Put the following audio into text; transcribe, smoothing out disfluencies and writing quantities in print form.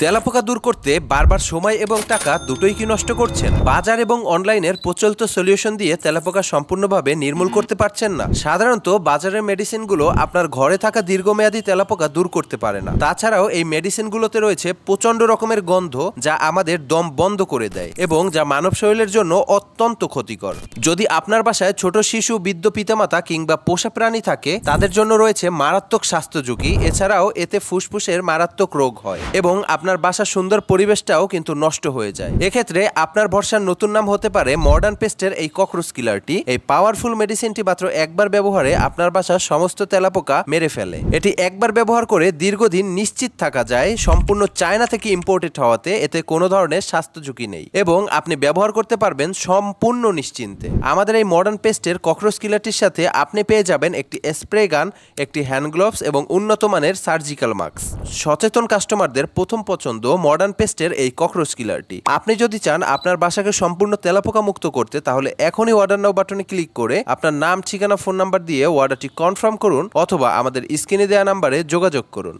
তেলাপোকা দূর করতে বারবার সময় এবং টাকা দুটোই কি নষ্ট করছেন? বাজার এবং অনলাইনের প্রচলিত সলিউশন দিয়ে তেলাপোকা সম্পূর্ণভাবে নির্মূল করতে পারছেন না। সাধারণত বাজারের মেডিসিনগুলো আপনার ঘরে থাকা দীর্ঘমেয়াদী তেলাপোকা দূর করতে পারে না। তাছাড়াও এই মেডিসিনগুলোতে রয়েছে প্রচন্ড রকমের গন্ধ, যা আমাদের দম বন্ধ করে দেয় এবং যা মানব শরীরের জন্য অত্যন্ত ক্ষতিকর। যদি আপনার বাসায় ছোট শিশু, বৃদ্ধ পিতামাতা কিংবা পোষা প্রাণী থাকে, তাদের জন্য রয়েছে মারাত্মক স্বাস্থ্য ঝুঁকি। এছাড়াও এতে ফুসফুসের মারাত্মক রোগ হয় এবং আপনার বাসার সুন্দর পরিবেশটাও কিন্তু নষ্ট হয়ে যায়। এক্ষেত্রে আপনার ভরসার নতুন নাম হতে পারে মডার্ন পেস্টের এই ককরোচ কিলারটি। এই পাওয়ারফুল মেডিসিনটি মাত্র একবার ব্যবহারে আপনার বাসার সমস্ত তেলাপোকা মেরে ফেলে। এটি একবার ব্যবহার করে দীর্ঘদিন নিশ্চিত থাকা যায় সম্পূর্ণ চায়না থেকে ইম্পোর্টেড হওয়াতে এতে কোনো ধরনের স্বাস্থ্য ঝুঁকি নেই এবং আপনি ব্যবহার করতে পারবেন সম্পূর্ণ নিশ্চিন্তে। আমাদের এই মডার্ন পেস্টের ককরোচ কিলারটির সাথে আপনি পেয়ে যাবেন একটি স্প্রে গান, একটি হ্যান্ড গ্লোভস এবং উন্নত মানের সার্জিক্যাল মাস্ক। সচেতন কাস্টমারদের প্রথম পছন্দ মডার্ন পেস্টের এই ককরোচ কিলারটি। আপনি যদি চান আপনার বাসাকে সম্পূর্ণ তেলাপোকা মুক্ত করতে, তাহলে এখনই অর্ডার নাও বাটনে ক্লিক করে আপনার নাম, ঠিকানা, ফোন নাম্বার দিয়ে অর্ডারটি কনফার্ম করুন অথবা আমাদের স্ক্রিনে দেওয়া নাম্বারে যোগাযোগ করুন।